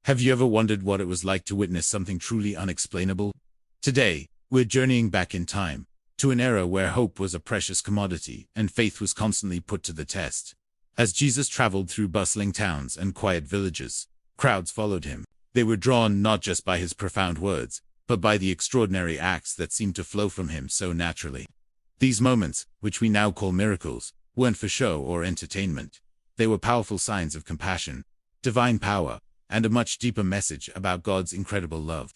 Have you ever wondered what it was like to witness something truly unexplainable? Today, we're journeying back in time, to an era where hope was a precious commodity and faith was constantly put to the test. As Jesus traveled through bustling towns and quiet villages, crowds followed him. They were drawn not just by his profound words, but by the extraordinary acts that seemed to flow from him so naturally. These moments, which we now call miracles, weren't for show or entertainment. They were powerful signs of compassion, divine power, and a much deeper message about God's incredible love.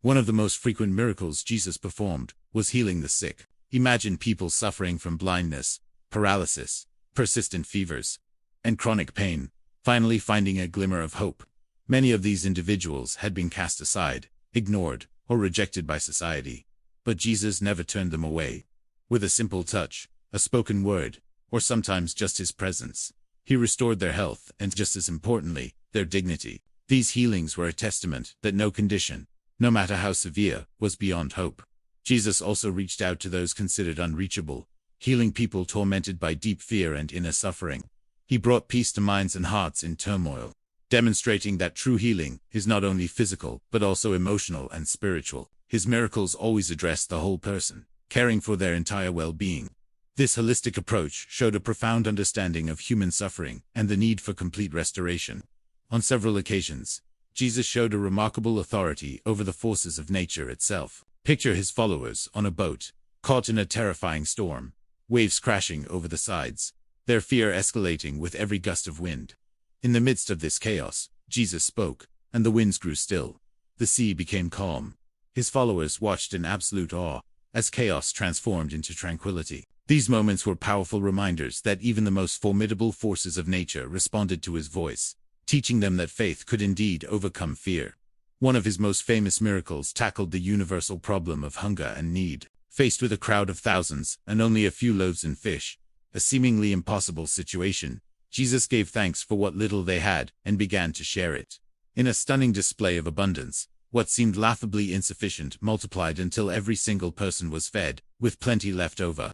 One of the most frequent miracles Jesus performed was healing the sick. Imagine people suffering from blindness, paralysis, persistent fevers, and chronic pain, finally finding a glimmer of hope. Many of these individuals had been cast aside, ignored, or rejected by society. But Jesus never turned them away. With a simple touch, a spoken word, or sometimes just his presence, he restored their health and, just as importantly, their dignity. These healings were a testament that no condition, no matter how severe, was beyond hope. Jesus also reached out to those considered unreachable, healing people tormented by deep fear and inner suffering. He brought peace to minds and hearts in turmoil, demonstrating that true healing is not only physical but also emotional and spiritual. His miracles always addressed the whole person, caring for their entire well-being. This holistic approach showed a profound understanding of human suffering and the need for complete restoration. On several occasions, Jesus showed a remarkable authority over the forces of nature itself. Picture his followers on a boat, caught in a terrifying storm, waves crashing over the sides, their fear escalating with every gust of wind. In the midst of this chaos, Jesus spoke, and the winds grew still. The sea became calm. His followers watched in absolute awe, as chaos transformed into tranquility. These moments were powerful reminders that even the most formidable forces of nature responded to his voice, teaching them that faith could indeed overcome fear. One of his most famous miracles tackled the universal problem of hunger and need. Faced with a crowd of thousands and only a few loaves and fish, a seemingly impossible situation, Jesus gave thanks for what little they had and began to share it. In a stunning display of abundance, what seemed laughably insufficient multiplied until every single person was fed, with plenty left over.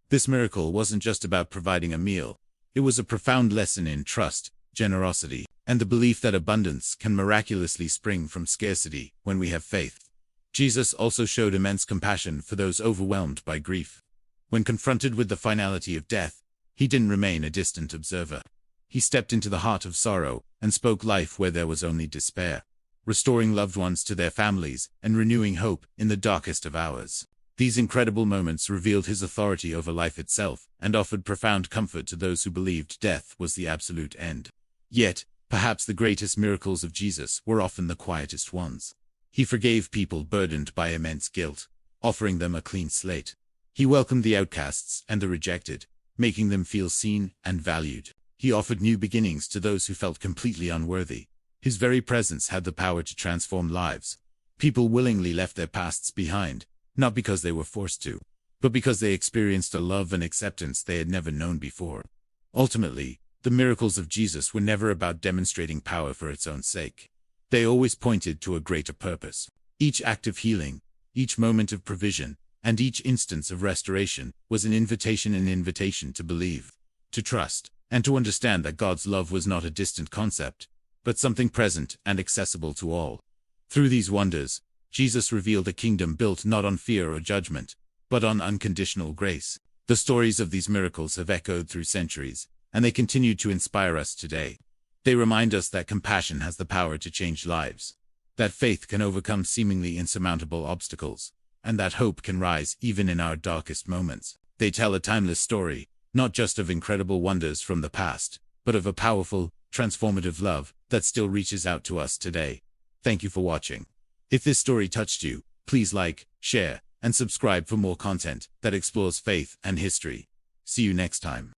This miracle wasn't just about providing a meal. It was a profound lesson in trust, generosity, and the belief that abundance can miraculously spring from scarcity when we have faith. Jesus also showed immense compassion for those overwhelmed by grief. When confronted with the finality of death, he didn't remain a distant observer. He stepped into the heart of sorrow and spoke life where there was only despair, restoring loved ones to their families and renewing hope in the darkest of hours. These incredible moments revealed his authority over life itself and offered profound comfort to those who believed death was the absolute end. Yet, perhaps the greatest miracles of Jesus were often the quietest ones. He forgave people burdened by immense guilt, offering them a clean slate. He welcomed the outcasts and the rejected, making them feel seen and valued. He offered new beginnings to those who felt completely unworthy. His very presence had the power to transform lives. People willingly left their pasts behind, not because they were forced to, but because they experienced a love and acceptance they had never known before. Ultimately, the miracles of Jesus were never about demonstrating power for its own sake. They always pointed to a greater purpose. Each act of healing, each moment of provision, and each instance of restoration was an invitation to believe, to trust, and to understand that God's love was not a distant concept, but something present and accessible to all. Through these wonders, Jesus revealed a kingdom built not on fear or judgment, but on unconditional grace. The stories of these miracles have echoed through centuries, and they continue to inspire us today. They remind us that compassion has the power to change lives, that faith can overcome seemingly insurmountable obstacles, and that hope can rise even in our darkest moments. They tell a timeless story, not just of incredible wonders from the past, but of a powerful, transformative love that still reaches out to us today. Thank you for watching. If this story touched you, please like, share, and subscribe for more content that explores faith and history. See you next time.